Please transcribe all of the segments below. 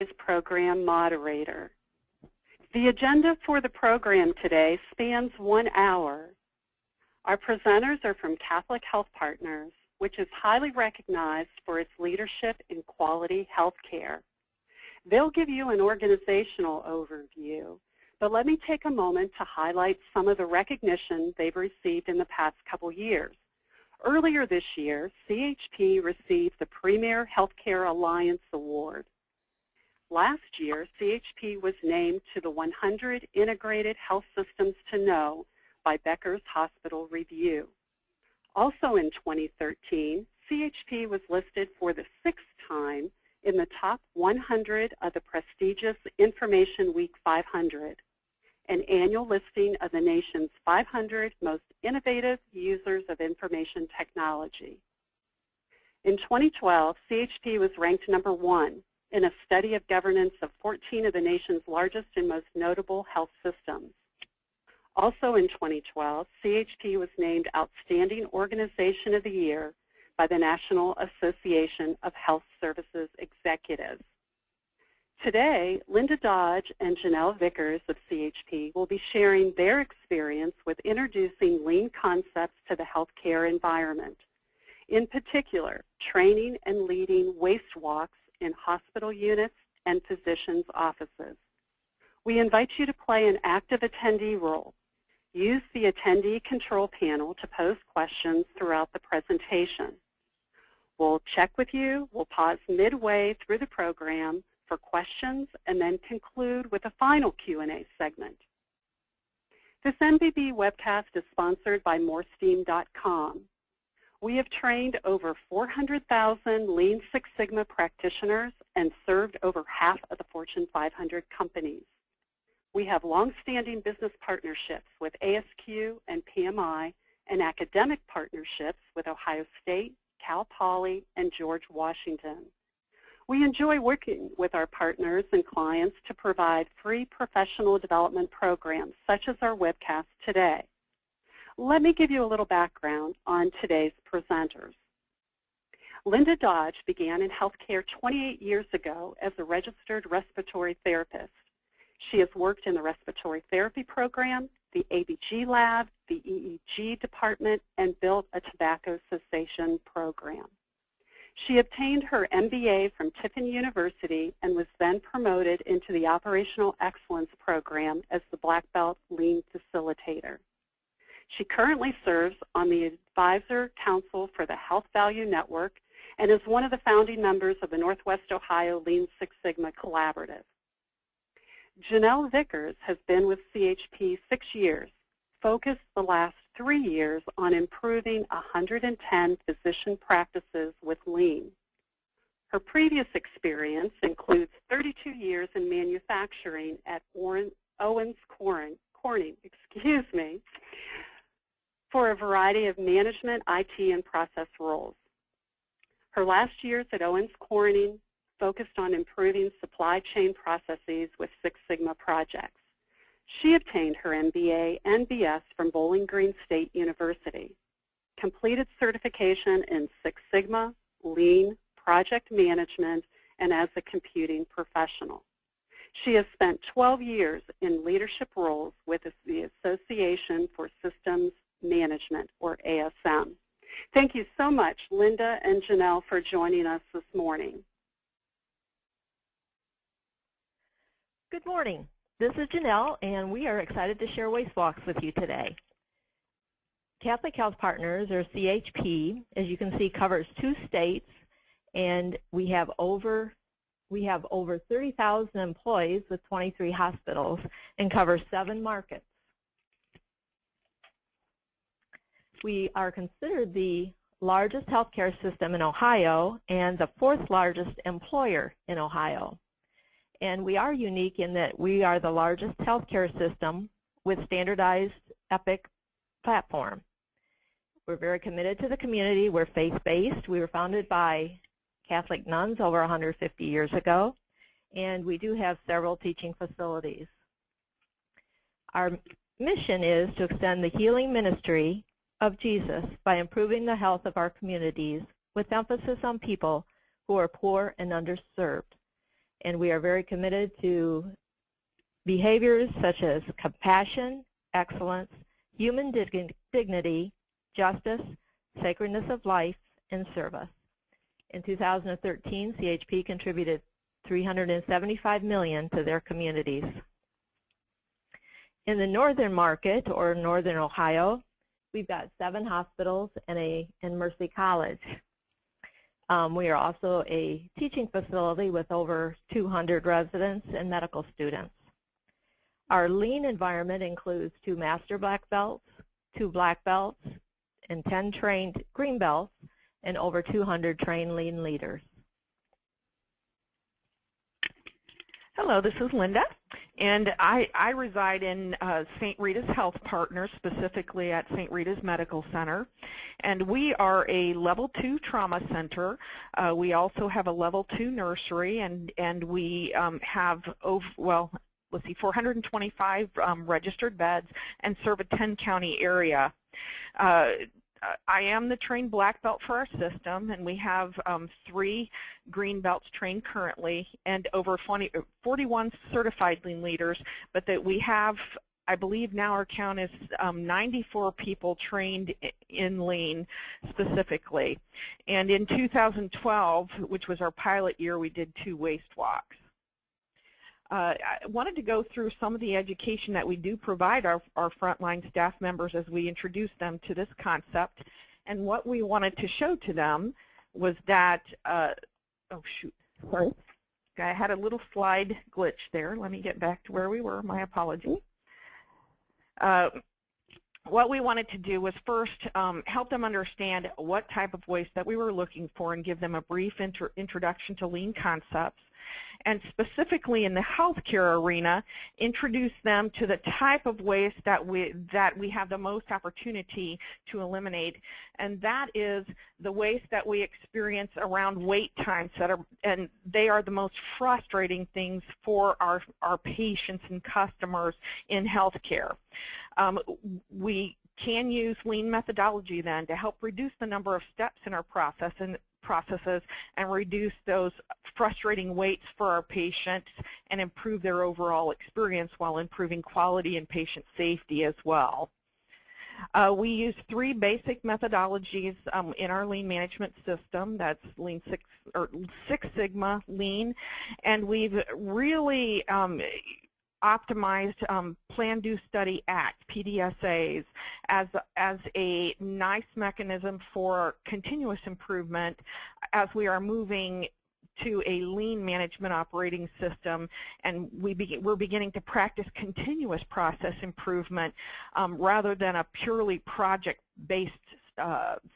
is program moderator. The agenda for the program today spans 1 hour. Our presenters are from Catholic Health Partners, which is highly recognized for its leadership in quality health care. They'll give you an organizational overview, but let me take a moment to highlight some of the recognition they've received in the past couple years. Earlier this year, CHP received the Premier Healthcare Alliance Award. Last year, CHP was named to the 100 Integrated Health Systems to Know by Becker's Hospital Review. Also in 2013, CHP was listed for the 6th time in the top 100 of the prestigious Information Week 500, an annual listing of the nation's 500 most innovative users of information technology. In 2012, CHP was ranked number 1 in a study of governance of 14 of the nation's largest and most notable health systems. Also in 2012, CHP was named Outstanding Organization of the Year by the National Association of Health Services Executives. Today, Linda Dodge and Janelle Vickers of CHP will be sharing their experience with introducing lean concepts to the healthcare environment. In particular, training and leading waste walks in hospital units and physicians' offices. We invite you to play an active attendee role. Use the attendee control panel to pose questions throughout the presentation. We'll check with you. We'll pause midway through the program for questions and then conclude with a final Q&A segment. This MBB webcast is sponsored by MoreSteam.com. We have trained over 400,000 Lean Six Sigma practitioners and served over half of the Fortune 500 companies. We have long-standing business partnerships with ASQ and PMI and academic partnerships with Ohio State, Cal Poly, and George Washington. We enjoy working with our partners and clients to provide free professional development programs such as our webcast today. Let me give you a little background on today's presenters. Linda Dodge began in healthcare 28 years ago as a registered respiratory therapist. She has worked in the respiratory therapy program, the ABG lab, the EEG department, and built a tobacco cessation program. She obtained her MBA from Tiffin University and was then promoted into the Operational Excellence Program as the Black Belt Lean Facilitator. She currently serves on the Advisor Council for the Health Value Network and is one of the founding members of the Northwest Ohio Lean Six Sigma Collaborative. Janelle Vickers has been with CHP 6 years, focused the last 3 years on improving 110 physician practices with Lean. Her previous experience includes 32 years in manufacturing at Owens Corning, for a variety of management, IT, and process roles. Her last years at Owens Corning focused on improving supply chain processes with Six Sigma projects. She obtained her MBA and BS from Bowling Green State University, completed certification in Six Sigma, Lean, project management, and as a computing professional. She has spent 12 years in leadership roles with the Association for Systems Management, or ASM. Thank you so much, Linda and Janelle, for joining us this morning. Good morning. This is Janelle, and we are excited to share Waste Walks with you today. Catholic Health Partners, or CHP, as you can see, covers 2 states, and we have over 30,000 employees with 23 hospitals and cover 7 markets. We are considered the largest healthcare system in Ohio and the 4th largest employer in Ohio. And we are unique in that we are the largest healthcare system with standardized EPIC platform. We're very committed to the community. We're faith-based. We were founded by Catholic nuns over 150 years ago, and we do have several teaching facilities. Our mission is to extend the healing ministry of Jesus by improving the health of our communities with emphasis on people who are poor and underserved. And we are very committed to behaviors such as compassion, excellence, human dignity, justice, sacredness of life, and service. In 2013, CHP contributed $375 million to their communities. In the northern market, or northern Ohio, we've got 7 hospitals and Mercy College. We are also a teaching facility with over 200 residents and medical students. Our lean environment includes 2 master black belts, 2 black belts, and 10 trained green belts, and over 200 trained lean leaders. Hello, this is Linda, and I reside in St. Rita's Health Partners, specifically at St. Rita's Medical Center, and we are a Level 2 trauma center. We also have a Level 2 nursery, and we have, 425 registered beds and serve a 10-county area. I am the trained black belt for our system, and we have 3 green belts trained currently and over 41 certified lean leaders, but that we have, I believe now our count is 94 people trained in lean specifically. And in 2012, which was our pilot year, we did 2 waste walks. I wanted to go through some of the education that we do provide our frontline staff members as we introduce them to this concept. And what we wanted to show to them was that, oh shoot, sorry. I had a little slide glitch there. Let me get back to where we were, my apology. What we wanted to do was first help them understand what type of waste that we were looking for and give them a brief introduction to lean concepts. And specifically in the healthcare arena, introduce them to the type of waste that we have the most opportunity to eliminate, and that is the waste that we experience around wait times and they are the most frustrating things for our patients and customers in healthcare. We can use lean methodology then to help reduce the number of steps in our processes and reduce those frustrating waits for our patients and improve their overall experience while improving quality and patient safety as well. We use 3 basic methodologies in our lean management system. That's Lean Six Sigma Lean, and we've really optimized Plan, Do, Study, Act, PDSAs, as a nice mechanism for continuous improvement as we are moving to a lean management operating system, and we're beginning to practice continuous process improvement rather than a purely project-based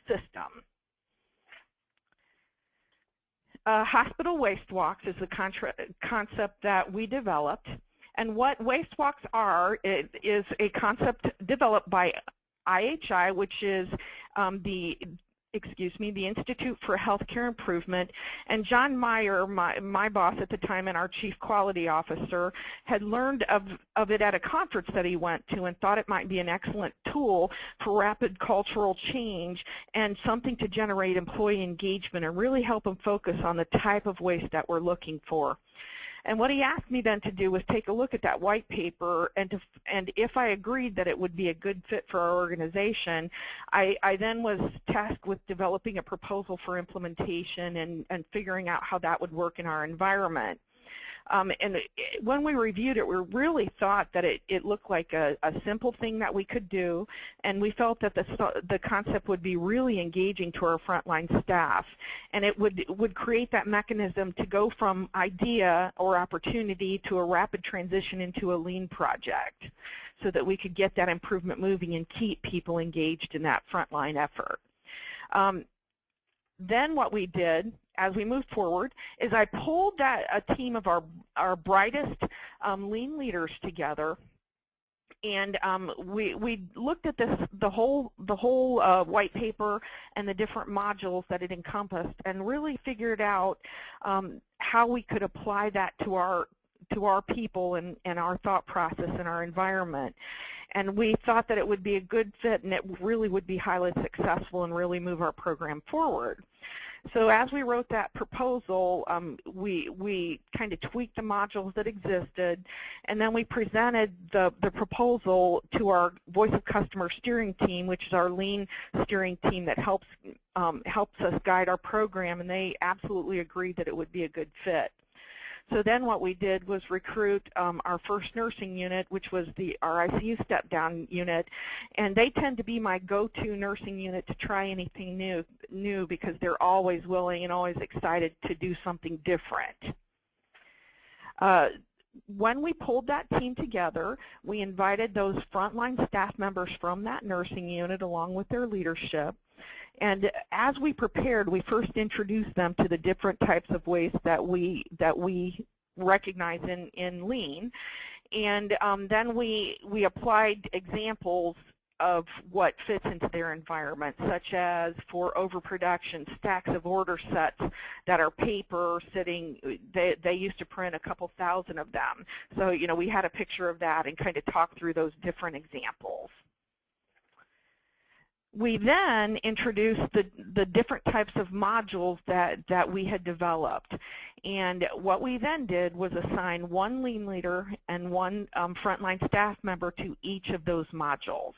system. Hospital waste walks is the concept that we developed. And what waste walks are is a concept developed by IHI, which is the Institute for Healthcare Improvement. And John Meyer, my boss at the time and our Chief Quality Officer, had learned of it at a conference that he went to and thought it might be an excellent tool for rapid cultural change and something to generate employee engagement and really help them focus on the type of waste that we're looking for. And what he asked me then to do was take a look at that white paper, and if I agreed that it would be a good fit for our organization, I then was tasked with developing a proposal for implementation and figuring out how that would work in our environment. And when we reviewed it, we really thought that it looked like a simple thing that we could do, and we felt that the concept would be really engaging to our frontline staff, and it would create that mechanism to go from idea or opportunity to a rapid transition into a lean project so that we could get that improvement moving and keep people engaged in that frontline effort. Then what we did as we moved forward is I pulled a team of our brightest lean leaders together, and we looked at the whole white paper and the different modules that it encompassed, and really figured out how we could apply that to to our people and our thought process and our environment. And we thought that it would be a good fit and it really would be highly successful and really move our program forward. So as we wrote that proposal, we kind of tweaked the modules that existed, and then we presented the proposal to our Voice of Customer steering team, which is our lean steering team that helps us guide our program, and they absolutely agreed that it would be a good fit. So then what we did was recruit our first nursing unit, which was our ICU step-down unit, and they tend to be my go-to nursing unit to try anything new because they're always willing and always excited to do something different. When we pulled that team together, we invited those frontline staff members from that nursing unit along with their leadership. And as we prepared, we first introduced them to the different types of waste that we recognize in Lean. And then we applied examples of what fits into their environment, such as for overproduction, stacks of order sets that are paper sitting, they used to print a couple thousand of them. So, you know, we had a picture of that and kind of talked through those different examples. We then introduced the different types of modules that we had developed. And what we then did was assign one lean leader and one frontline staff member to each of those modules.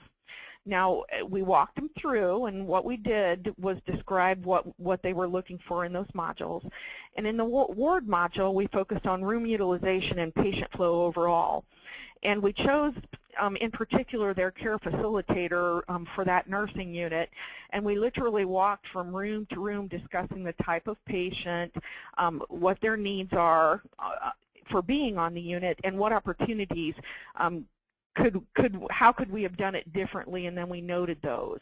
Now, we walked them through, and what we did was describe what they were looking for in those modules. And in the ward module, we focused on room utilization and patient flow overall. And we chose, in particular, their care facilitator for that nursing unit. And we literally walked from room to room discussing the type of patient, what their needs are for being on the unit, and what opportunities how could we have done it differently, and then we noted those.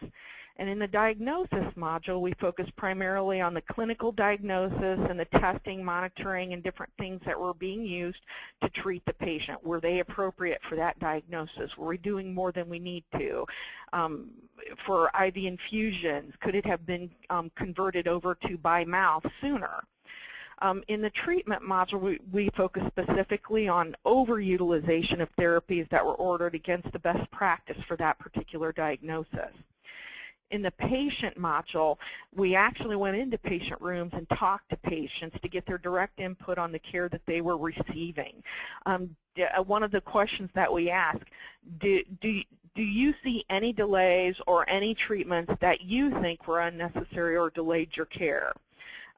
And in the diagnosis module, we focused primarily on the clinical diagnosis and the testing, monitoring, and different things that were being used to treat the patient. Were they appropriate for that diagnosis? Were we doing more than we need to? For IV infusions, could it have been converted over to by mouth sooner? In the treatment module, we focus specifically on overutilization of therapies that were ordered against the best practice for that particular diagnosis. In the patient module, we actually went into patient rooms and talked to patients to get their direct input on the care that they were receiving. One of the questions that we asked, do you see any delays or any treatments that you think were unnecessary or delayed your care?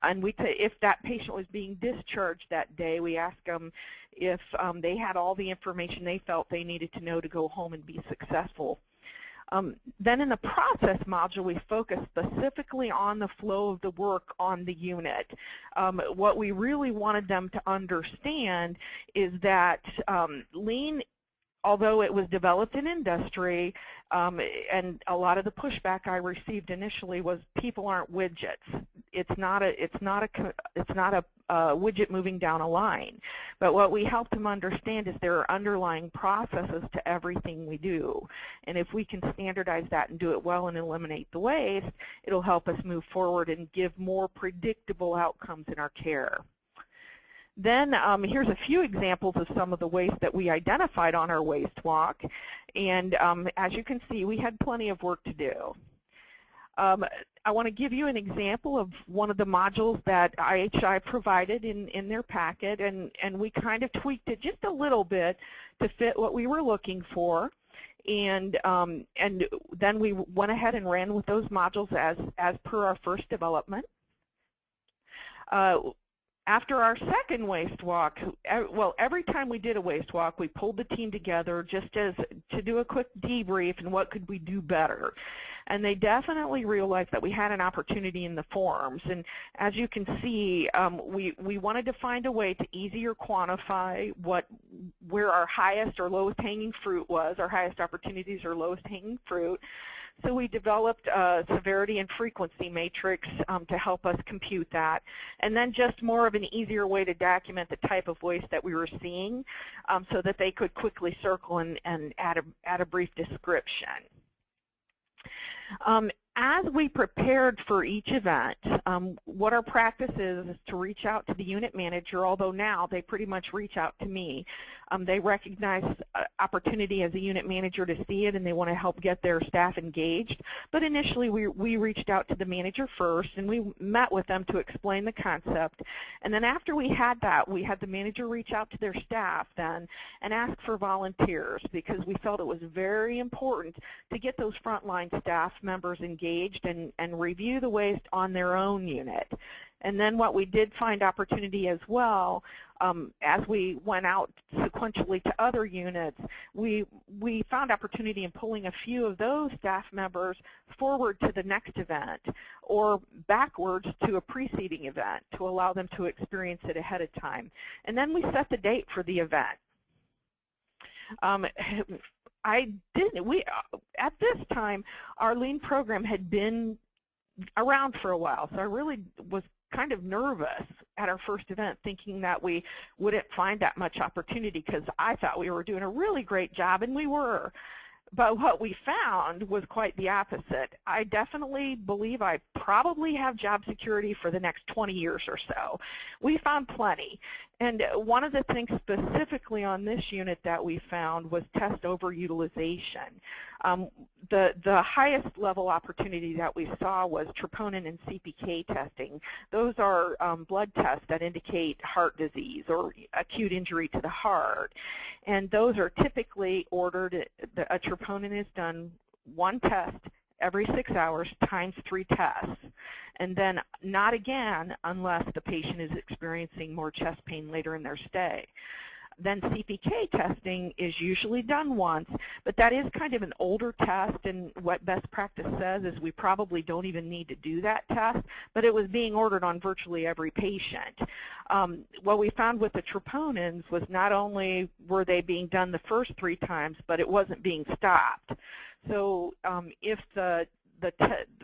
And if that patient was being discharged that day, we asked them if they had all the information they felt they needed to know to go home and be successful. Then in the process module, we focused specifically on the flow of the work on the unit. What we really wanted them to understand is that Lean, although it was developed in industry, and a lot of the pushback I received initially was people aren't widgets. It's not a widget moving down a line. But what we help them understand is there are underlying processes to everything we do. And if we can standardize that and do it well and eliminate the waste, it'll help us move forward and give more predictable outcomes in our care. Then here's a few examples of some of the waste that we identified on our waste walk. And as you can see, we had plenty of work to do. I want to give you an example of one of the modules that IHI provided in their packet, and we kind of tweaked it just a little bit to fit what we were looking for. And then we went ahead and ran with those modules as per our first development. After our second waste walk, well, every time we did a waste walk, we pulled the team together just to do a quick debrief and what could we do better. And they definitely realized that we had an opportunity in the forms. And as you can see, we wanted to find a way to easier quantify where our highest or lowest hanging fruit was, our highest opportunities or lowest hanging fruit. So we developed a severity and frequency matrix to help us compute that, and then just more of an easier way to document the type of waste that we were seeing so that they could quickly circle and add a brief description. As we prepared for each event, what our practice is to reach out to the unit manager, although now they pretty much reach out to me. They recognize opportunity as a unit manager to see it, and they want to help get their staff engaged. But initially, we reached out to the manager first, and we met with them to explain the concept. And then after we had that, we had the manager reach out to their staff then and ask for volunteers, because we felt it was very important to get those frontline staff members engaged and review the waste on their own unit. And then what we did find opportunity as well, as we went out sequentially to other units, we found opportunity in pulling a few of those staff members forward to the next event or backwards to a preceding event to allow them to experience it ahead of time. And then we set the date for the event. At this time, our lean program had been around for a while, so I really was kind of nervous at our first event, thinking that we wouldn't find that much opportunity, because I thought we were doing a really great job, and we were. But what we found was quite the opposite. I definitely believe I probably have job security for the next 20 years or so. We found plenty. And one of the things specifically on this unit that we found was test overutilization. The highest level opportunity that we saw was troponin and CPK testing. Those are blood tests that indicate heart disease or acute injury to the heart. And those are typically ordered, a troponin is done one test every 6 hours times 3 tests, and then not again unless the patient is experiencing more chest pain later in their stay. Then CPK testing is usually done once, but that is kind of an older test, and what best practice says is we probably don't even need to do that test, but it was being ordered on virtually every patient. What we found with the troponins was not only were they being done the first 3 times, but it wasn't being stopped. So if the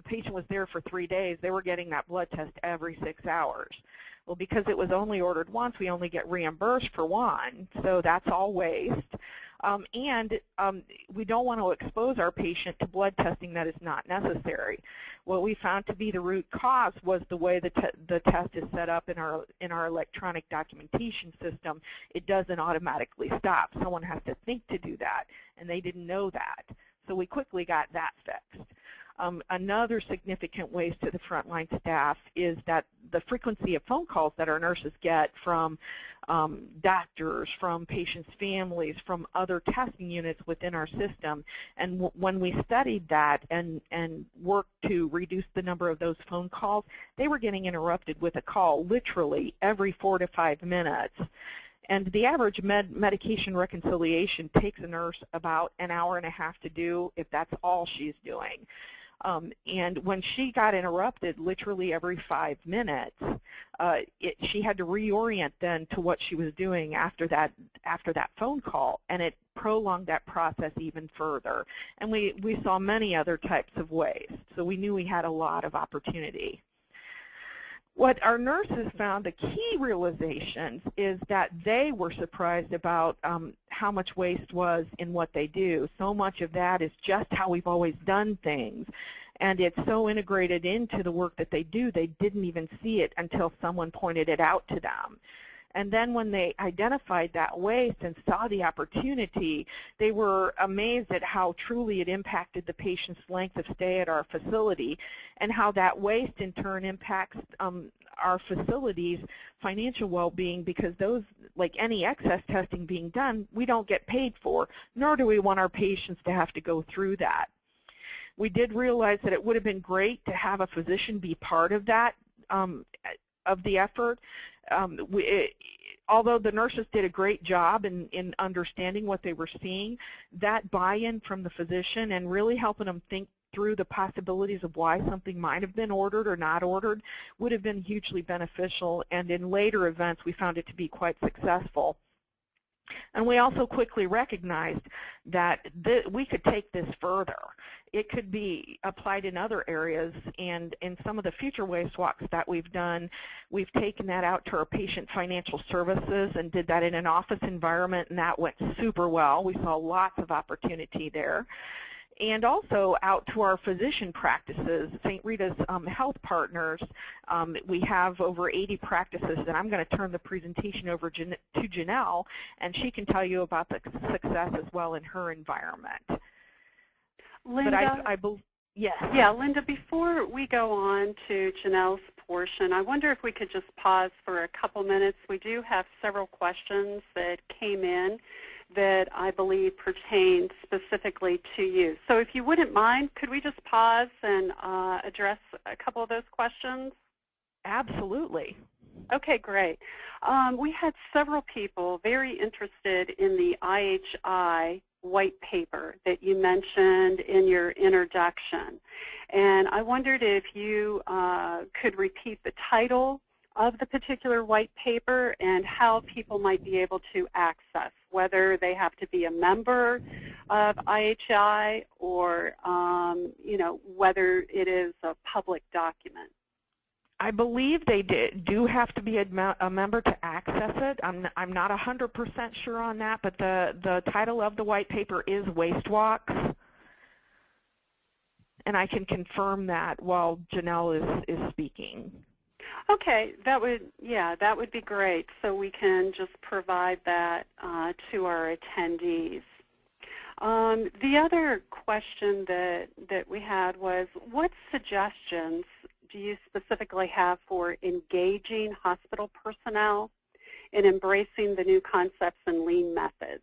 patient was there for 3 days, they were getting that blood test every 6 hours. Well, because it was only ordered once, we only get reimbursed for one, so that's all waste. We don't want to expose our patient to blood testing that is not necessary. What we found to be the root cause was the way the test is set up in our electronic documentation system. It doesn't automatically stop. Someone has to think to do that, and they didn't know that. So we quickly got that fixed. Another significant waste to the frontline staff is that the frequency of phone calls that our nurses get from doctors, from patients' families, from other testing units within our system. And when we studied that and worked to reduce the number of those phone calls, they were getting interrupted with a call literally every 4 to 5 minutes. And the average medication reconciliation takes a nurse about an hour and a half to do, if that's all she's doing. And when she got interrupted literally every 5 minutes, she had to reorient then to what she was doing after that phone call, and it prolonged that process even further. And we saw many other types of waste, so we knew we had a lot of opportunity. What our nurses found, the key realizations, is that they were surprised about how much waste was in what they do. So much of that is just how we've always done things, and it's so integrated into the work that they do, they didn't even see it until someone pointed it out to them. And then when they identified that waste and saw the opportunity, they were amazed at how truly it impacted the patient's length of stay at our facility, and how that waste in turn impacts our facility's financial well-being, because those, like any excess testing being done, we don't get paid for, nor do we want our patients to have to go through that. We did realize that it would have been great to have a physician be part of that, of the effort. Although the nurses did a great job in understanding what they were seeing, that buy-in from the physician and really helping them think through the possibilities of why something might have been ordered or not ordered would have been hugely beneficial, and in later events we found it to be quite successful. And we also quickly recognized that we could take this further. It could be applied in other areas, and in some of the future waste walks that we've done, we've taken that out to our patient financial services and did that in an office environment, and that went super well. We saw lots of opportunity there. and also out to our physician practices, St. Rita's Health Partners. We have over 80 practices, and I'm going to turn the presentation over to Janelle, and she can tell you about the success as well in her environment. Linda, yes. Yeah, Linda, before we go on to Janelle's portion, I wonder if we could just pause for a couple minutes. We do have several questions that came in that I believe pertain specifically to you. So if you wouldn't mind, could we just pause and address a couple of those questions? Absolutely. Okay, great. We had several people very interested in the IHI white paper that you mentioned in your introduction. And I wondered if you could repeat the title of the particular white paper and how people might be able to access, whether they have to be a member of IHI or whether it is a public document. I believe they do have to be a member to access it. I'm not 100% sure on that, but the title of the white paper is Waste Walks, and I can confirm that while Janelle is speaking. Okay, that would be great. So we can just provide that to our attendees. The other question that we had was, what suggestions do you specifically have for engaging hospital personnel in embracing the new concepts and lean methods?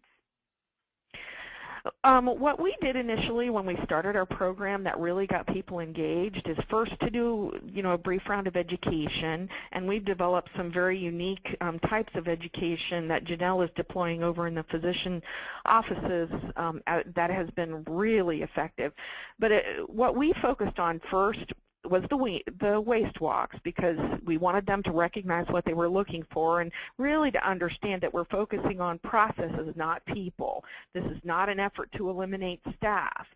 What we did initially when we started our program that really got people engaged is first to do, a brief round of education, and we've developed some very unique types of education that Janelle is deploying over in the physician offices that has been really effective. But what we focused on first was the waste walks, because we wanted them to recognize what they were looking for and really to understand that we're focusing on processes, not people. This is not an effort to eliminate staff.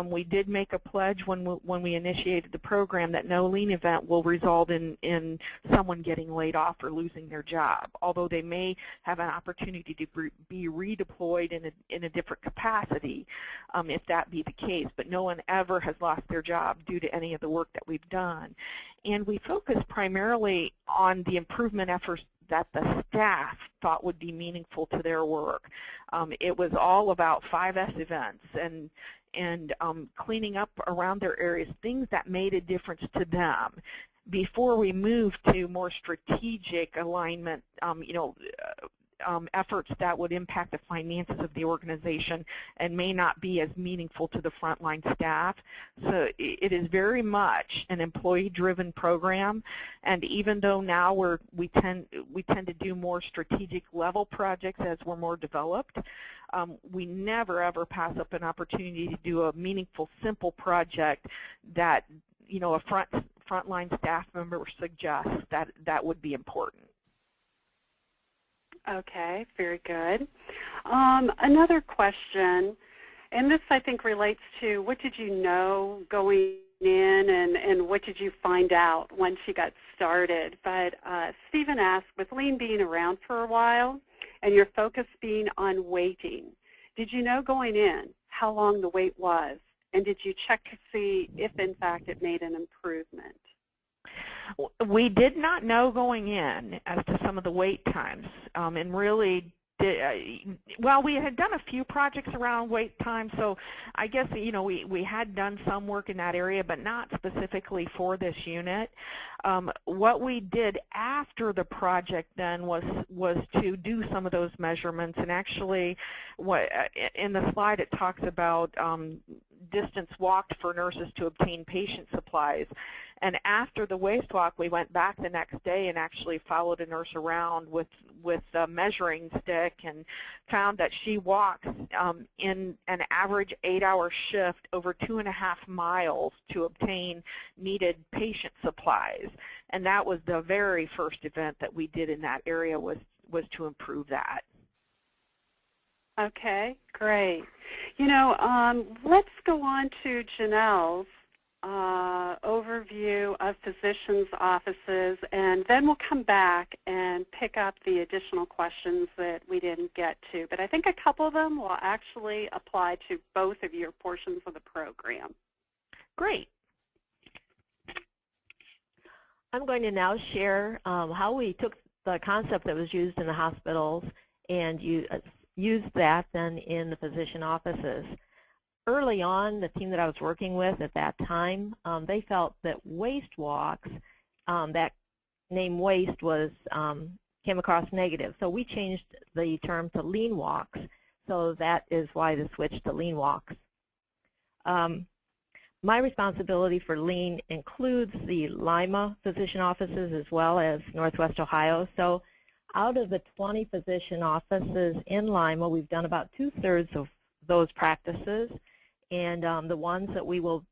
We did make a pledge when we initiated the program that no lean event will result in someone getting laid off or losing their job, although they may have an opportunity to be redeployed in a different capacity if that be the case. But no one ever has lost their job due to any of the work that we've done. And we focused primarily on the improvement efforts that the staff thought would be meaningful to their work. It was all about 5S events and cleaning up around their areas, things that made a difference to them before we moved to more strategic alignment, efforts that would impact the finances of the organization and may not be as meaningful to the frontline staff. So it is very much an employee-driven program, and even though now we tend to do more strategic level projects as we're more developed, we never ever pass up an opportunity to do a meaningful, simple project that a frontline staff member suggests that would be important. Okay, very good. Another question, and this I think relates to what did you know going in and what did you find out once you got started? But Stephen asked, with lean being around for a while and your focus being on waiting, did you know going in how long the wait was? And did you check to see if in fact it made an improvement? We did not know going in as to some of the wait times, and really well, we had done a few projects around wait time, so I guess we had done some work in that area, but not specifically for this unit. What we did after the project then was to do some of those measurements, and actually, in the slide it talks about distance walked for nurses to obtain patient supplies. And after the waste walk, we went back the next day and actually followed a nurse around with a measuring stick and found that she walks in an average 8-hour shift over 2.5 miles to obtain needed patient supplies. And that was the very first event that we did in that area was to improve that. Okay, great. Let's go on to Janelle's overview of physicians' offices, and then we'll come back and pick up the additional questions that we didn't get to. But I think a couple of them will actually apply to both of your portions of the program. Great. I'm going to now share how we took the concept that was used in the hospitals and used that then in the physician offices. Early on, the team that I was working with at that time, they felt that waste walks, that name waste was came across negative. So we changed the term to lean walks. So that is why the switch to lean walks. My responsibility for lean includes the Lima physician offices as well as Northwest Ohio. So out of the 20 physician offices in Lima, we've done about 2/3 of those practices. And the ones that we will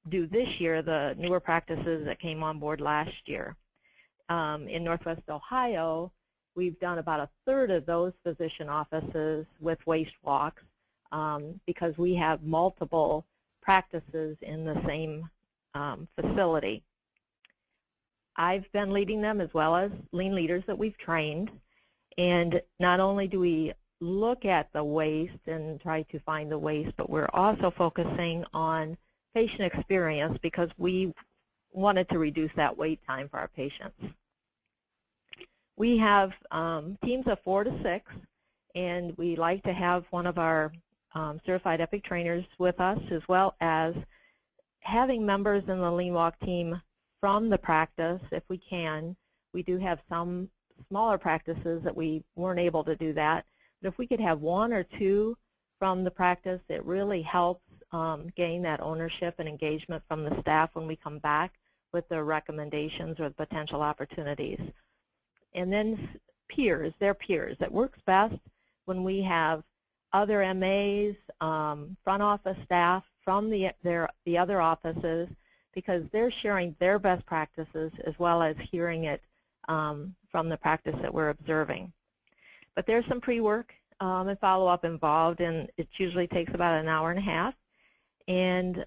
do this year, the newer practices that came on board last year. In Northwest Ohio, we've done about 1/3 of those physician offices with waste walks because we have multiple practices in the same facility. I've been leading them as well as lean leaders that we've trained. And not only do we look at the waste and try to find the waste, but we're also focusing on patient experience because we wanted to reduce that wait time for our patients. We have teams of 4 to 6, and we like to have one of our certified EPIC trainers with us, as well as having members in the Lean Walk team from the practice if we can. We do have some smaller practices that we weren't able to do that. But if we could have 1 or 2 from the practice, it really helps gain that ownership and engagement from the staff when we come back with the recommendations or the potential opportunities. And then peers, their peers. It works best when we have other MAs, front office staff from the other offices because they're sharing their best practices as well as hearing it from the practice that we're observing. But there's some pre-work and follow-up involved, and it usually takes about an hour and a half. And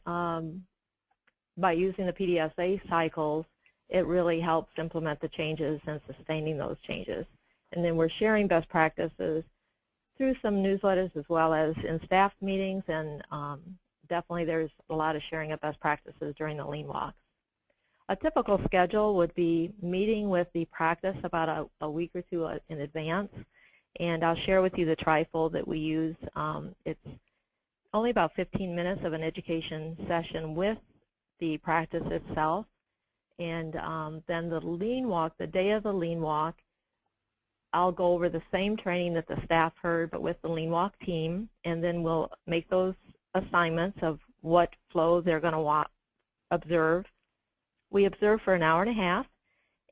by using the PDSA cycles, it really helps implement the changes and sustaining those changes. And then we're sharing best practices through some newsletters as well as in staff meetings, and definitely there's a lot of sharing of best practices during the Lean Walks. A typical schedule would be meeting with the practice about a week or 2 in advance. And I'll share with you the trifold that we use. It's only about 15 minutes of an education session with the practice itself. And then the Lean Walk, the day of the Lean Walk, I'll go over the same training that the staff heard, but with the Lean Walk team. And then we'll make those assignments of what flow they're going to observe. We observe for an hour and a half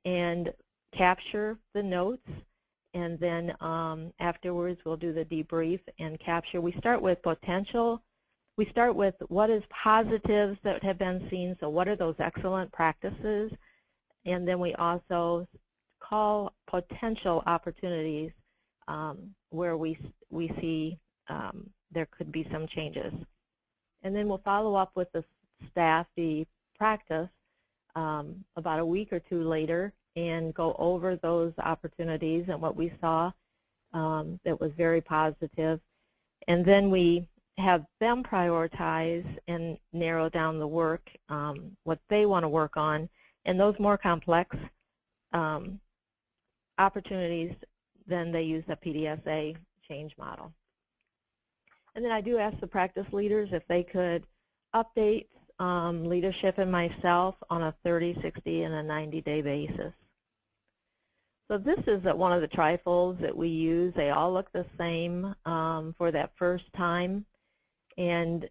and capture the notes. And then afterwards, we'll do the debrief and capture. We start with potential. We start with what is positives that have been seen, so what are those excellent practices. And then we also call potential opportunities where we see there could be some changes. And then we'll follow up with the staff, the practice, about a week or 2 later, and go over those opportunities and what we saw that was very positive. And then we have them prioritize and narrow down the work, what they want to work on, and those more complex opportunities, then they use the PDSA change model. And then I do ask the practice leaders if they could update leadership and myself on a 30, 60, and a 90-day basis. So this is one of the trifolds that we use. They all look the same for that first time. And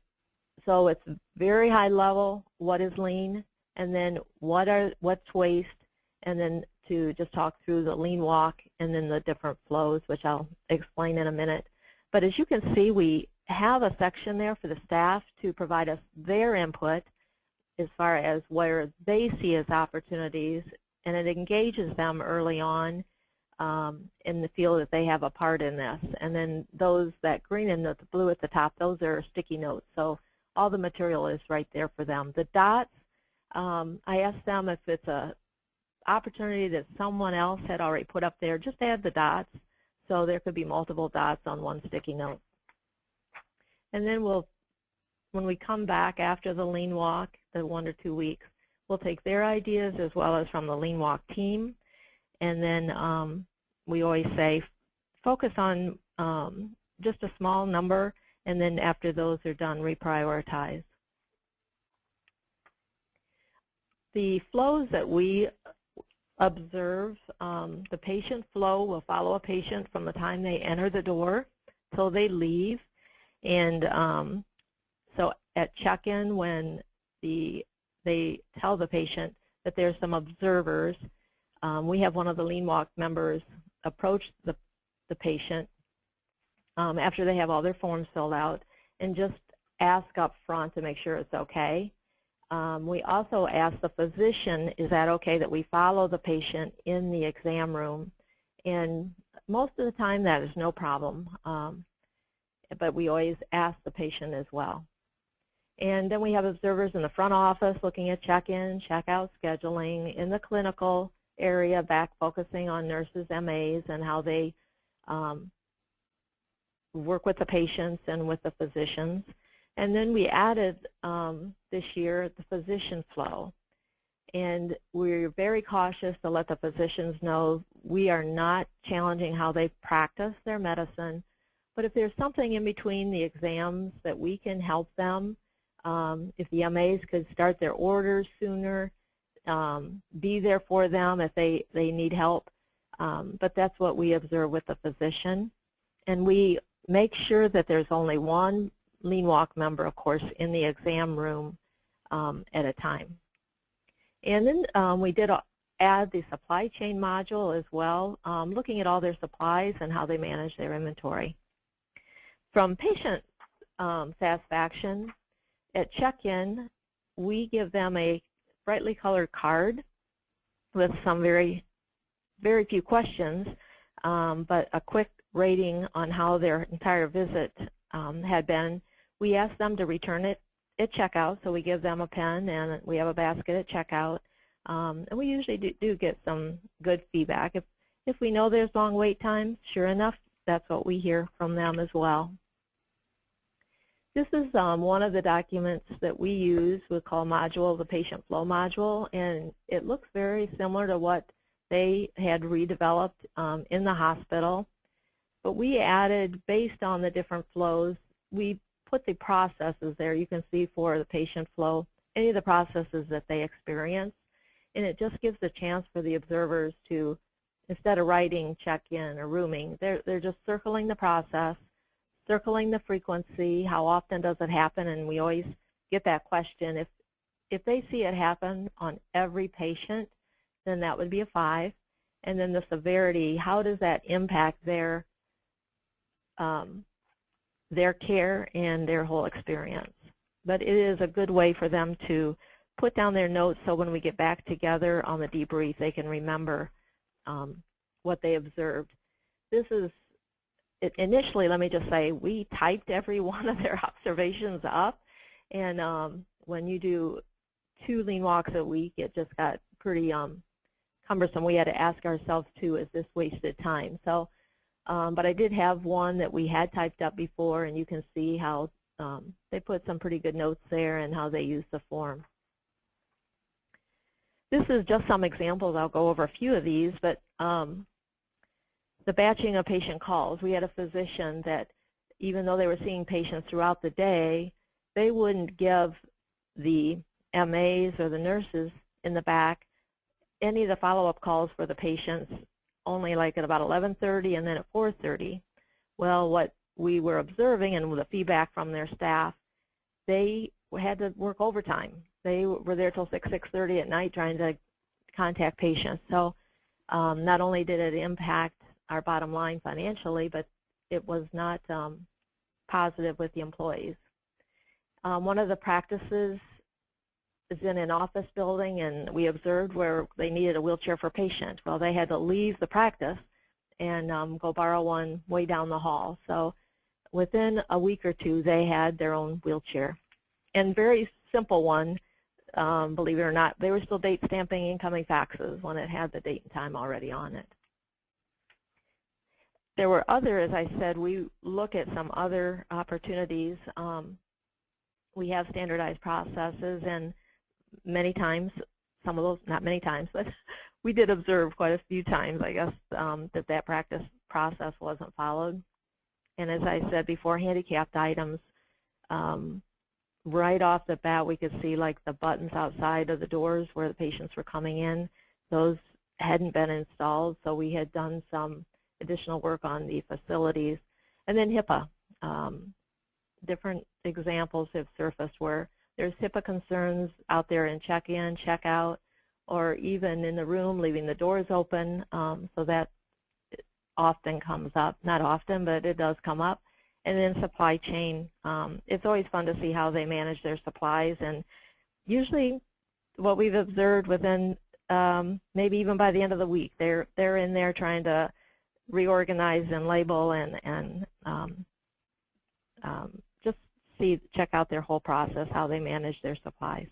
so it's very high level, what is lean, and then what's waste, and then to just talk through the Lean Walk and then the different flows, which I'll explain in a minute. But as you can see, we have a section there for the staff to provide us their input as far as where they see as opportunities, and it engages them early on in the field that they have a part in this. And then those, that green and the blue at the top, those are sticky notes. So all the material is right there for them. The dots I asked them if it's a opportunity that someone else had already put up there, just add the dots, so there could be multiple dots on one sticky note. And then when we come back after the lean walk, the 1 to 2 weeks, we'll take their ideas as well as from the lean walk team, and then we always say focus on just a small number, and then after those are done, reprioritize. The flows that we observe, the patient flow will follow a patient from the time they enter the door till they leave. And so at check-in, when they tell the patient that there's some observers, we have one of the lean walk members approach the patient after they have all their forms filled out and just ask up front to make sure it's okay. We also ask the physician, is that okay that we follow the patient in the exam room? And most of the time that is no problem, but we always ask the patient as well. And then we have observers in the front office looking at check-in, check-out scheduling, in the clinical area back focusing on nurses, MAs, and how they work with the patients and with the physicians. And then we added this year the physician flow. And we're very cautious to let the physicians know we are not challenging how they practice their medicine, but if there's something in between the exams that we can help them, if the MAs could start their orders sooner, be there for them if they need help. But that's what we observe with the physician. And we make sure that there's only one lean walk member, of course, in the exam room at a time. And then we did add the supply chain module as well, looking at all their supplies and how they manage their inventory. From patient satisfaction, at check-in, we give them a brightly colored card with some very few questions, but a quick rating on how their entire visit had been. We ask them to return it at checkout, so we give them a pen and we have a basket at checkout. And we usually do get some good feedback. If we know there's long wait times, sure enough, that's what we hear from them as well. This is one of the documents that we use. We call module the patient flow module, and it looks very similar to what they had redeveloped in the hospital. But we added, based on the different flows, we put the processes there. You can see for the patient flow, any of the processes that they experience, and it just gives a chance for the observers to, instead of writing check-in or rooming, they're just circling the process, circling the frequency, how often does it happen, and we always get that question. If they see it happen on every patient, then that would be a 5. And then the severity, how does that impact their care and their whole experience? But it is a good way for them to put down their notes so when we get back together on the debrief, they can remember what they observed. This is, initially, let me just say, we typed every one of their observations up, and when you do 2 lean walks a week, it just got pretty cumbersome. We had to ask ourselves, too, is this wasted time? So, but I did have one that we had typed up before, and you can see how they put some pretty good notes there and how they use the form. This is just some examples. I'll go over a few of these, but the batching of patient calls. We had a physician that, even though they were seeing patients throughout the day, they wouldn't give the MAs or the nurses in the back any of the follow-up calls for the patients, only like at about 11:30 and then at 4:30. Well, what we were observing and with the feedback from their staff, they had to work overtime. They were there till 6:30 at night trying to contact patients. So not only did it impact our bottom line financially, but it was not positive with the employees. One of the practices is in an office building, and we observed where they needed a wheelchair for patients. Well, they had to leave the practice and go borrow one way down the hall. So within a week or two, they had their own wheelchair. And very simple one, believe it or not. They were still date stamping incoming faxes when it had the date and time already on it. There were other, as I said, we look at some other opportunities. We have standardized processes, and many times, some of those, not many times, but we did observe quite a few times, I guess, that practice process wasn't followed. And as I said before, handicapped items, right off the bat, we could see like the buttons outside of the doors where the patients were coming in. Those hadn't been installed, so we had done some additional work on the facilities. And then HIPAA. Different examples have surfaced where there's HIPAA concerns out there in check-in, check-out, or even in the room, leaving the doors open. So that often comes up. Not often, but it does come up. And then supply chain. It's always fun to see how they manage their supplies. And usually what we've observed within maybe even by the end of the week, they're in there trying to reorganize and label and just check out their whole process, how they manage their supplies.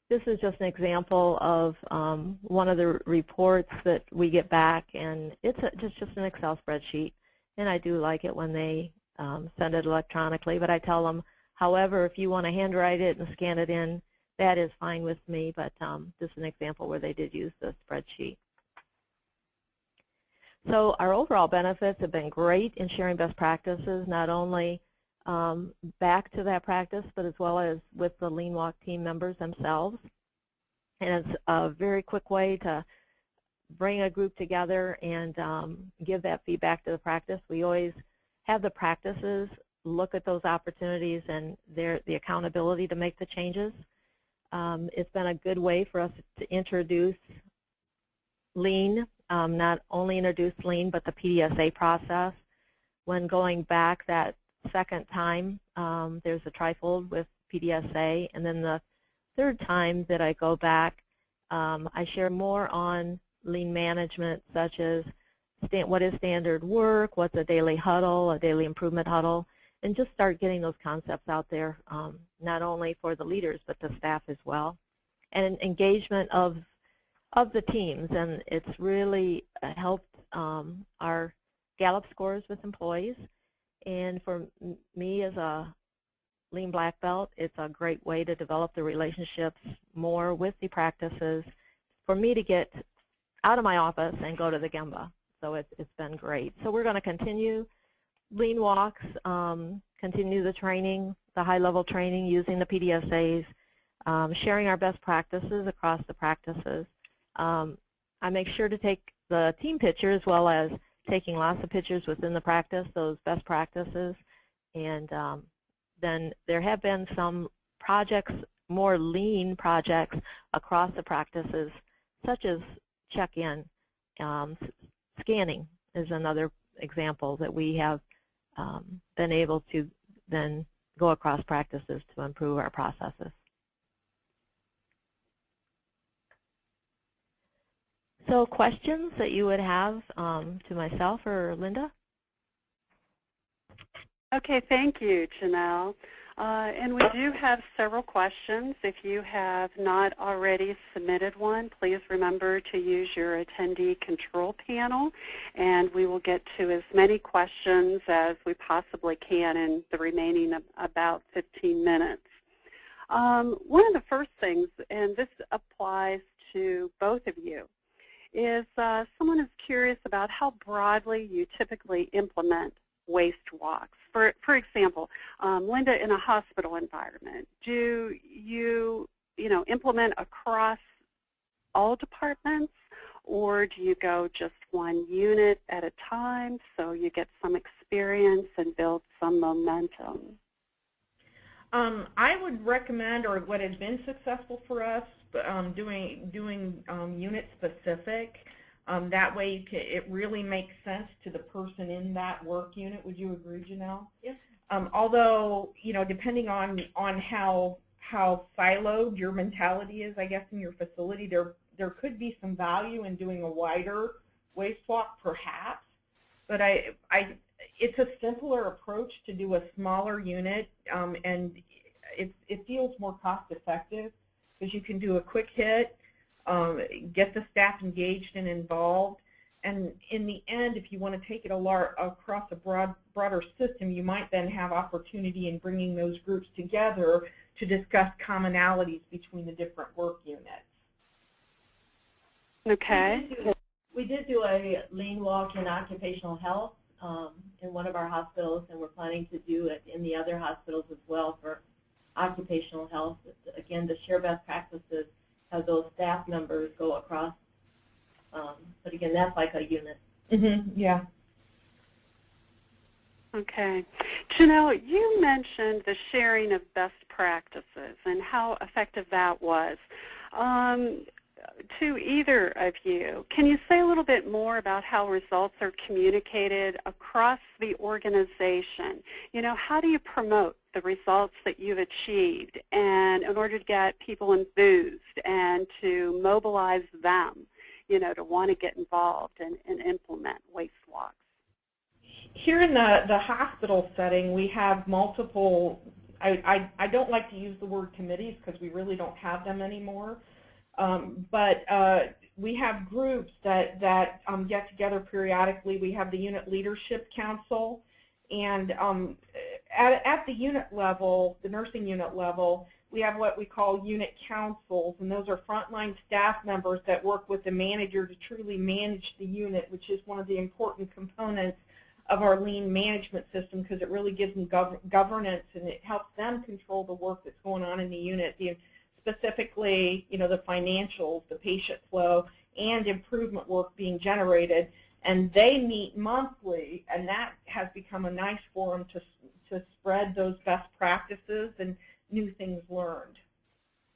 This is just an example of one of the reports that we get back, and it's just an Excel spreadsheet. And I do like it when they send it electronically, but I tell them, however, if you want to handwrite it and scan it in, that is fine with me, but this is an example where they did use the spreadsheet. So our overall benefits have been great in sharing best practices, not only back to that practice, but as well as with the Lean Walk team members themselves. And it's a very quick way to bring a group together and give that feedback to the practice. We always have the practices look at those opportunities and the accountability to make the changes. It's been a good way for us to introduce Lean, not only introduce Lean, but the PDSA process. When going back that second time, there's a trifold with PDSA, and then the third time that I go back, I share more on Lean management, such as what is standard work, what's a daily huddle, a daily improvement huddle, and just start getting those concepts out there, not only for the leaders, but the staff as well. And engagement of the teams, and it's really helped our Gallup scores with employees. And for me as a Lean Black Belt, it's a great way to develop the relationships more with the practices for me to get out of my office and go to the Gemba. So it's been great. So we're going to continue Lean Walks, continue the training, the high-level training using the PDSAs, sharing our best practices across the practices. I make sure to take the team picture as well as taking lots of pictures within the practice, those best practices. And then there have been some projects, more Lean projects across the practices, such as check-in. Scanning is another example that we have been able to then go across practices to improve our processes. So questions that you would have to myself or Linda? Okay, thank you, Janelle. And we do have several questions. If you have not already submitted one, please remember to use your attendee control panel, and we will get to as many questions as we possibly can in the remaining about 15 minutes. One of the first things, and this applies to both of you, is someone is curious about how broadly you typically implement waste walks. For example, Linda, in a hospital environment, do you implement across all departments, or do you go just one unit at a time so you get some experience and build some momentum? I would recommend, or what has been successful for us, doing unit specific. That way it really makes sense to the person in that work unit. Would you agree, Janelle? Yes. Although, depending on how siloed your mentality is, I guess, in your facility, there could be some value in doing a wider waste walk, perhaps. But it's a simpler approach to do a smaller unit, and it feels more cost effective because you can do a quick hit, get the staff engaged and involved, and in the end, if you want to take it across a broader system, you might then have opportunity in bringing those groups together to discuss commonalities between the different work units. Okay. We did do a lean walk in occupational health in one of our hospitals, and we're planning to do it in the other hospitals as well for occupational health. Again, to share best practices, have those staff members go across. But again, that's like a unit. Mm-hmm. Yeah. Okay. Janelle, you mentioned the sharing of best practices and how effective that was. To either of you, can you say a little bit more about how results are communicated across the organization? You know, how do you promote the results that you've achieved, and in order to get people enthused and to mobilize them, you know, to want to get involved and implement waste walks? Here in the hospital setting, we have multiple, I don't like to use the word committees because we really don't have them anymore. But we have groups that get together periodically. We have the Unit Leadership Council, and at the unit level, the nursing unit level, we have what we call unit councils, and those are frontline staff members that work with the manager to truly manage the unit, which is one of the important components of our lean management system because it really gives them governance, and it helps them control the work that's going on in the unit. Specifically, you know, the financials, the patient flow, and improvement work being generated, and they meet monthly, and that has become a nice forum to spread those best practices and new things learned.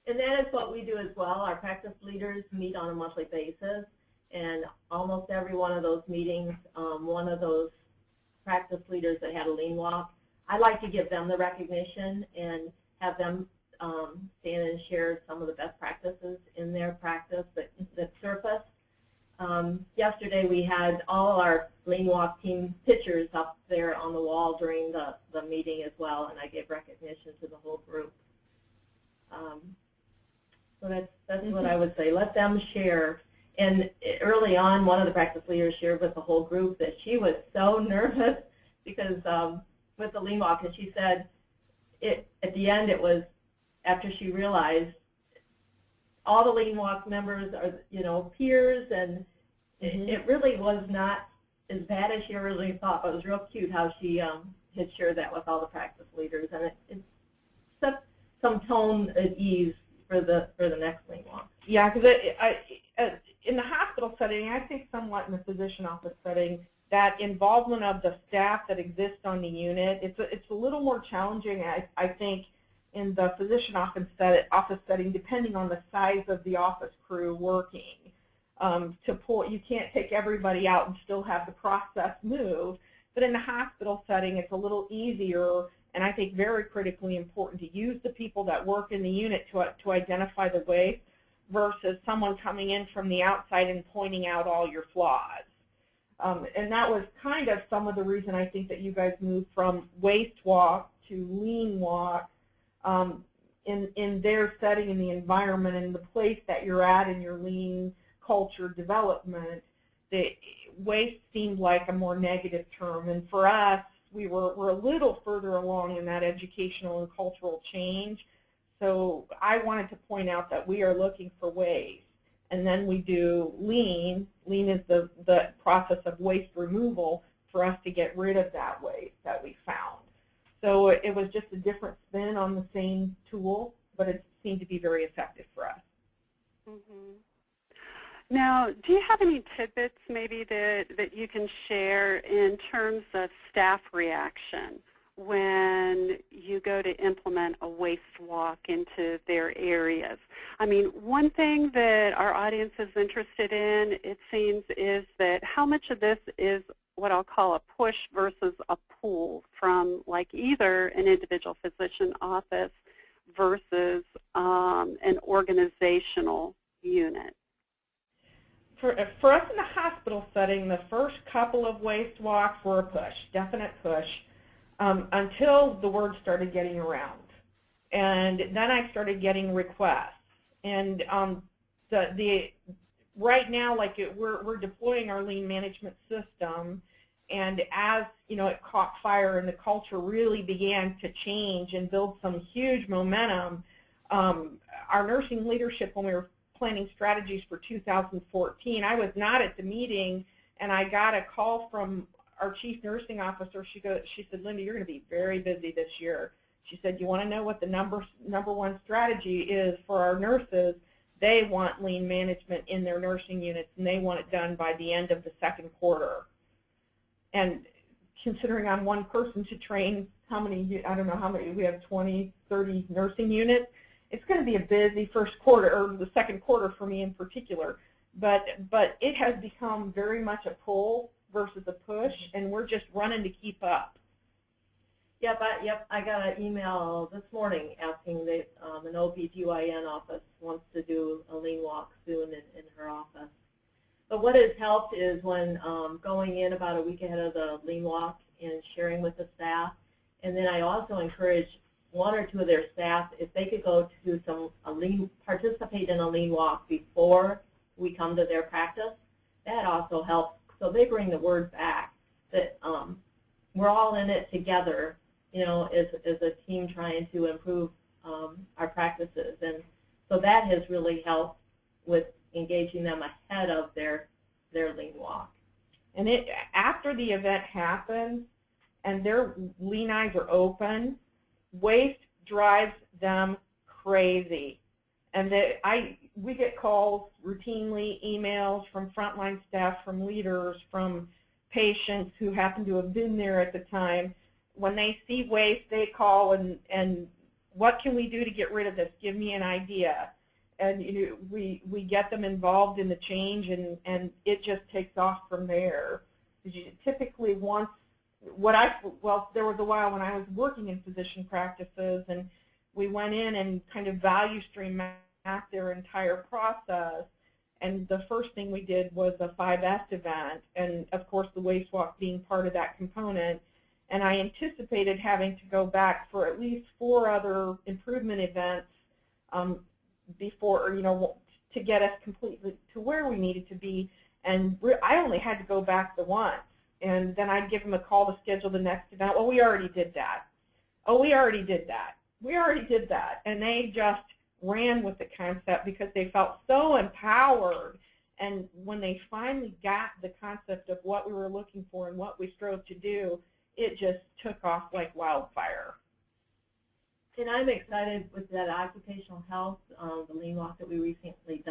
And that is what we do as well. Our practice leaders meet on a monthly basis, and almost every one of those meetings, one of those practice leaders that had a lean walk, I like to give them the recognition and have them stand and share some of the best practices in their practice that surface. Yesterday we had all our lean walk team pictures up there on the wall during the meeting as well, and I gave recognition to the whole group. So that's what I would say. Let them share. And early on, one of the practice leaders shared with the whole group that she was so nervous because with the lean walk, and she said at the end it was after she realized all the lean walk members are, you know, peers, and it really was not as bad as she originally thought, but it was real cute how she had shared that with all the practice leaders, and it set some tone at ease for the next lean walk. Yeah, because in the hospital setting, I think somewhat in the physician office setting, that involvement of the staff that exists on the unit, it's a little more challenging, I think, in the physician office setting, depending on the size of the office crew working. You can't take everybody out and still have the process move, but in the hospital setting, it's a little easier, and I think very critically important to use the people that work in the unit to identify the waste versus someone coming in from the outside and pointing out all your flaws. And that was kind of some of the reason I think that you guys moved from waste walk to lean walk. In their setting, in the environment, in the place that you're at in your lean culture development, the waste seemed like a more negative term. And for us, we're a little further along in that educational and cultural change. So I wanted to point out that we are looking for waste. And then we do lean. Lean is the process of waste removal for us to get rid of that waste that we found. So it was just a different spin on the same tool, but it seemed to be very effective for us. Mm-hmm. Now, do you have any tidbits maybe that you can share in terms of staff reaction when you go to implement a waste walk into their areas? I mean, one thing that our audience is interested in, it seems, is that how much of this is what I'll call a push versus a pull from like either an individual physician office versus an organizational unit. For us in the hospital setting, the first couple of waste walks were a push, definite push, until the word started getting around. And then I started getting requests. And right now, like we're deploying our lean management system, and as you know, it caught fire and the culture really began to change and build some huge momentum. Our nursing leadership, when we were planning strategies for 2014, I was not at the meeting, and I got a call from our chief nursing officer. She said, Linda, you're going to be very busy this year. She said, you want to know what the number one strategy is for our nurses? They want lean management in their nursing units, and they want it done by the end of the second quarter. And considering I'm one person to train how many, I don't know how many, we have 20, 30 nursing units, it's going to be a busy first quarter, or the second quarter for me in particular. But it has become very much a pull versus a push, and we're just running to keep up. Yep, I got an email this morning asking that an OBGYN office wants to do a lean walk soon in her office. But what has helped is when going in about a week ahead of the lean walk and sharing with the staff, and then I also encourage one or two of their staff, if they could go to do participate in a lean walk before we come to their practice, that also helps. So they bring the word back that we're all in it together, you know, as a team trying to improve our practices. And so that has really helped with engaging them ahead of their lean walk. And after the event happens and their lean eyes are open, waste drives them crazy. And we get calls routinely, emails from frontline staff, from leaders, from patients who happen to have been there at the time. When they see waste, they call and what can we do to get rid of this? Give me an idea. And you know, we get them involved in the change, and it just takes off from there. Typically, there was a while when I was working in physician practices, and we went in and kind of value stream mapped their entire process. And the first thing we did was a 5S event, and of course the waste walk being part of that component. And I anticipated having to go back for at least 4 other improvement events before, you know, to get us completely to where we needed to be. And I only had to go back the once. And then I'd give them a call to schedule the next event. Well, we already did that. Oh, we already did that. We already did that. And they just ran with the concept because they felt so empowered. And when they finally got the concept of what we were looking for and what we strove to do, it just took off like wildfire. And I'm excited with that occupational health, the lean walk that we recently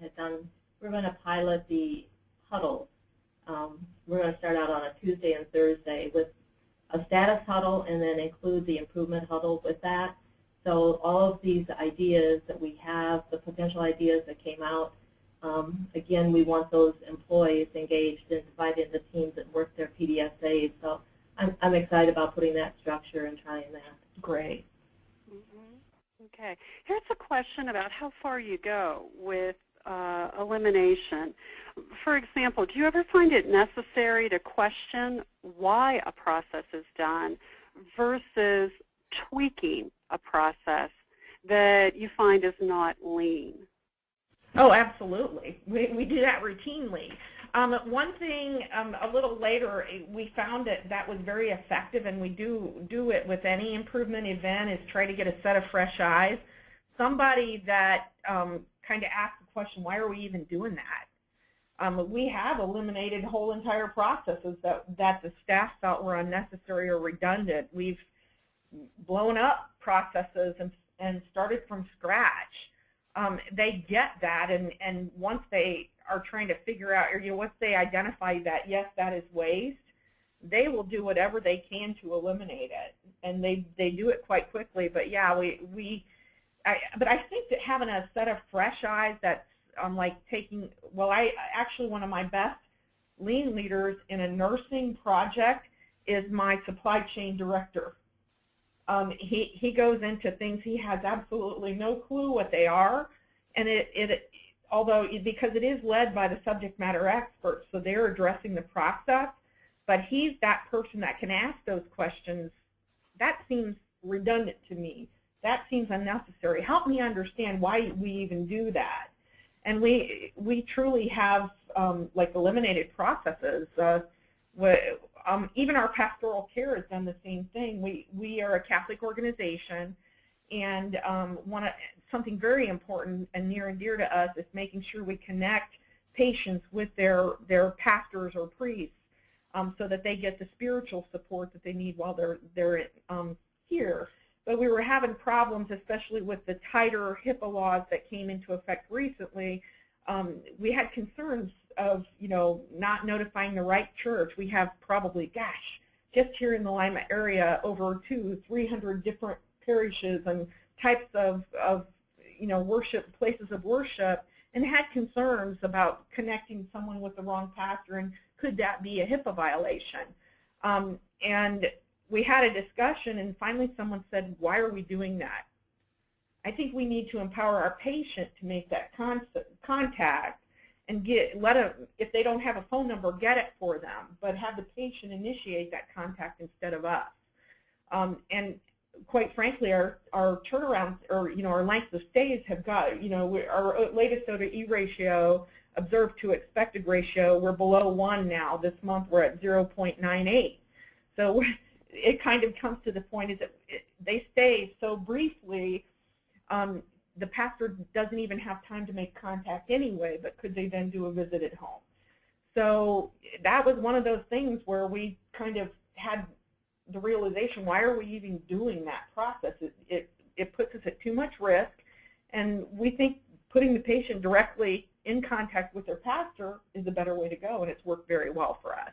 had done. We're going to pilot the huddle. We're going to start out on a Tuesday and Thursday with a status huddle, and then include the improvement huddle with that. So all of these ideas that we have, the potential ideas that came out, again, we want those employees engaged and divided into teams that work their PDSAs. So I'm excited about putting that structure and trying that. Great. Okay. Here's a question about how far you go with elimination. For example, do you ever find it necessary to question why a process is done versus tweaking a process that you find is not lean? Oh, absolutely. We do that routinely. One thing a little later, we found that was very effective, and we do it with any improvement event, is try to get a set of fresh eyes. Somebody that kind of asks the question, why are we even doing that? We have eliminated whole entire processes that the staff felt were unnecessary or redundant. We've blown up processes and started from scratch. They get that, and once they are trying to figure out, or once they identify that, yes, that is waste, they will do whatever they can to eliminate it, and they do it quite quickly. But yeah, but I think that having a set of fresh eyes, that's like taking, actually one of my best lean leaders in a nursing project is my supply chain director. He goes into things he has absolutely no clue what they are, and although because it is led by the subject matter experts, so they're addressing the process, but he's that person that can ask those questions. That seems redundant to me. that seems unnecessary. Help me understand why we even do that. And we truly have like eliminated processes. Even our pastoral care has done the same thing. We are a Catholic organization, and something very important and near and dear to us is making sure we connect patients with their pastors or priests so that they get the spiritual support that they need while they're here. But we were having problems, especially with the tighter HIPAA laws that came into effect recently. We had concerns of, not notifying the right church. We have probably, gosh, just here in the Lima area, over 200-300 different parishes and types of worship, places of worship, and had concerns about connecting someone with the wrong pastor, and could that be a HIPAA violation? And we had a discussion, and finally someone said, why are we doing that? I think we need to empower our patient to make that contact and let them, if they don't have a phone number, get it for them, but have the patient initiate that contact instead of us. And quite frankly, our turnarounds, or our length of stays have got, our latest O/E ratio, observed to expected ratio, we're below 1 now. This month we're at 0.98. So it kind of comes to the point is that they stay so briefly, the pastor doesn't even have time to make contact anyway, but could they then do a visit at home? So that was one of those things where we kind of had the realization, why are we even doing that process? It puts us at too much risk, and we think putting the patient directly in contact with their pastor is a better way to go, and it's worked very well for us.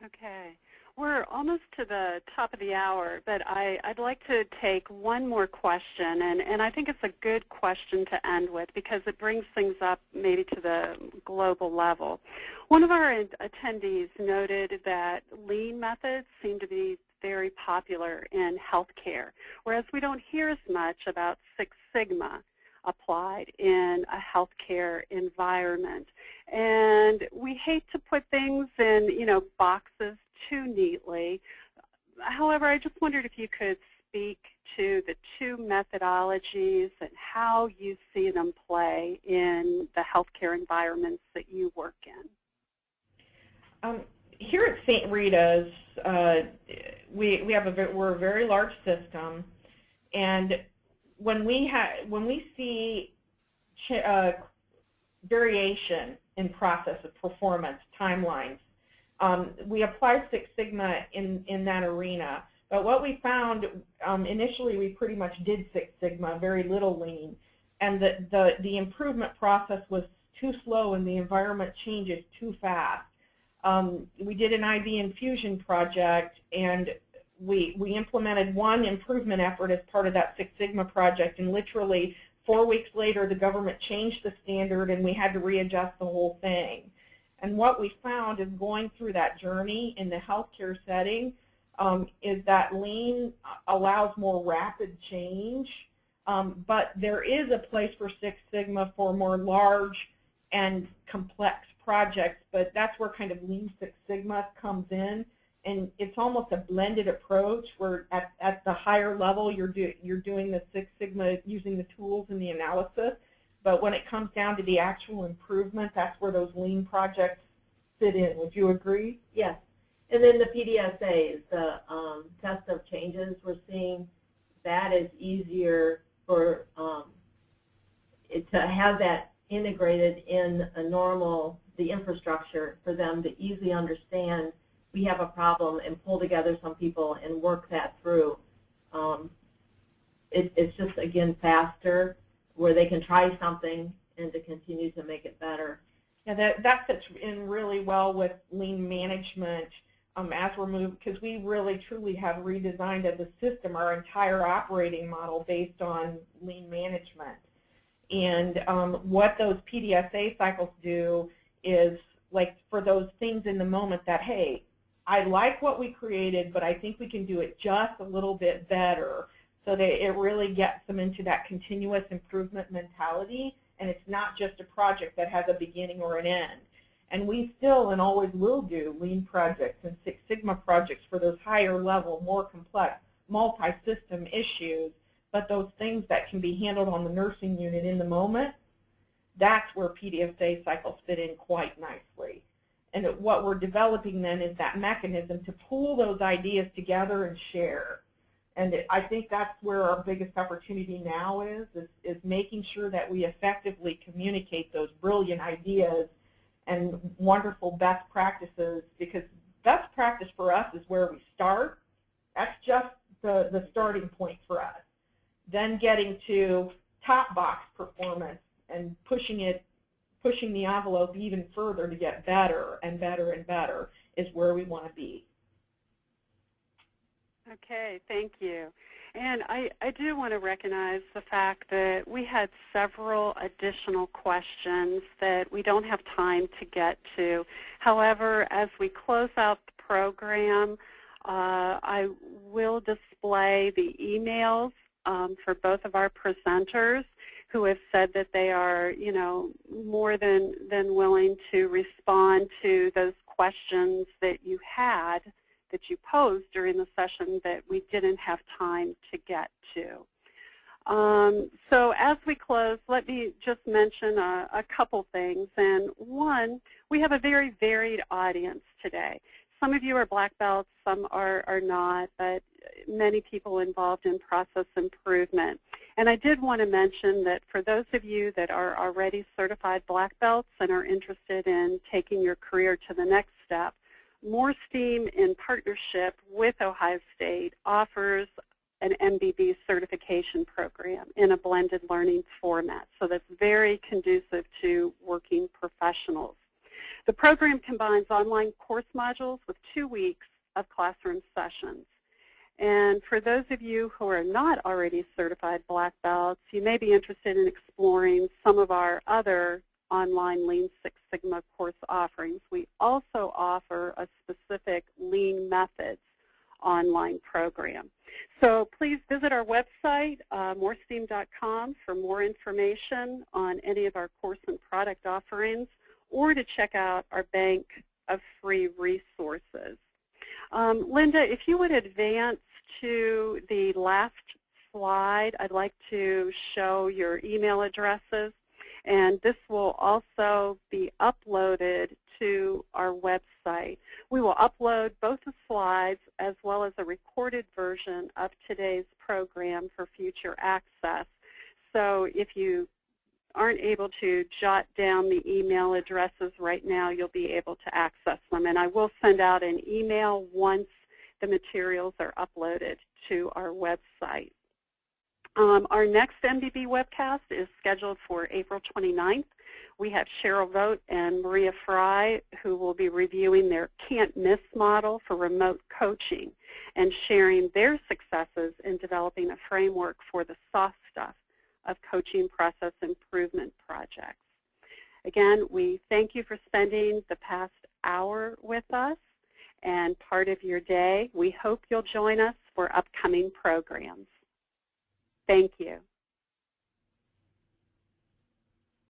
Okay. We're almost to the top of the hour, but I'd like to take one more question, and I think it's a good question to end with because it brings things up maybe to the global level. One of our attendees noted that lean methods seem to be very popular in healthcare, whereas we don't hear as much about Six Sigma applied in a healthcare environment. And we hate to put things in, boxes too neatly. However, I just wondered if you could speak to the two methodologies and how you see them play in the healthcare environments that you work in. Here at St. Rita's, we're a very large system, and when we see variation in process of performance timelines, we apply Six Sigma in that arena. But what we found, initially we pretty much did Six Sigma, very little lean, and the improvement process was too slow and the environment changes too fast. We did an IV infusion project, and we implemented one improvement effort as part of that Six Sigma project, and literally 4 weeks later the government changed the standard and we had to readjust the whole thing. And what we found is going through that journey in the healthcare setting is that lean allows more rapid change, but there is a place for Six Sigma for more large and complex projects, but that's where kind of Lean Six Sigma comes in, and it's almost a blended approach where at the higher level you're doing the Six Sigma using the tools and the analysis, but when it comes down to the actual improvement, that's where those lean projects fit in. Would you agree? Yes. And then the PDSAs, the test of changes, we're seeing that is easier for to have that integrated in the infrastructure for them to easily understand we have a problem and pull together some people and work that through. It's just, again, faster, where they can try something and to continue to make it better. Yeah, that fits in really well with lean management as we're moving, because we really truly have redesigned as a system our entire operating model based on lean management. And what those PDSA cycles do is, like, for those things in the moment that, hey, I like what we created, but I think we can do it just a little bit better, so that it really gets them into that continuous improvement mentality, and it's not just a project that has a beginning or an end. And we still and always will do lean projects and Six Sigma projects for those higher level, more complex, multi-system issues, but those things that can be handled on the nursing unit in the moment, that's where PDSA cycles fit in quite nicely. And what we're developing then is that mechanism to pull those ideas together and share. And I think that's where our biggest opportunity now is making sure that we effectively communicate those brilliant ideas and wonderful best practices, because best practice for us is where we start. That's just the starting point for us. Then getting to top box performance and pushing the envelope even further to get better and better and better is where we want to be. Okay, thank you. And I do want to recognize the fact that we had several additional questions that we don't have time to get to. However, as we close out the program, I will display the emails for both of our presenters who have said that they are, more than willing to respond to those questions that you had, that you posed during the session that we didn't have time to get to. So as we close, let me just mention a couple things. And one, we have a very varied audience today. Some of you are black belts, some are not, but many people involved in process improvement. And I did want to mention that for those of you that are already certified black belts and are interested in taking your career to the next step, MoreSteam, in partnership with Ohio State, offers an Mbb Certification Program in a blended learning format. So that's very conducive to working professionals. The program combines online course modules with 2 weeks of classroom sessions. And for those of you who are not already certified black belts, you may be interested in exploring some of our other online Lean Six Sigma course offerings. We also offer a specific Lean Methods online program. So please visit our website, moresteam.com, for more information on any of our course and product offerings, or to check out our bank of free resources. Linda, if you would advance to the last slide, I'd like to show your email addresses. And this will also be uploaded to our website. We will upload both the slides as well as a recorded version of today's program for future access. So if you aren't able to jot down the email addresses right now, you'll be able to access them. And I will send out an email once the materials are uploaded to our website. Our next Mbb webcast is scheduled for April 29th. We have Cheryl Vogt and Maria Fry, who will be reviewing their can't-miss model for remote coaching and sharing their successes in developing a framework for the soft stuff of coaching process improvement projects. Again, we thank you for spending the past hour with us and part of your day. We hope you'll join us for upcoming programs. Thank you.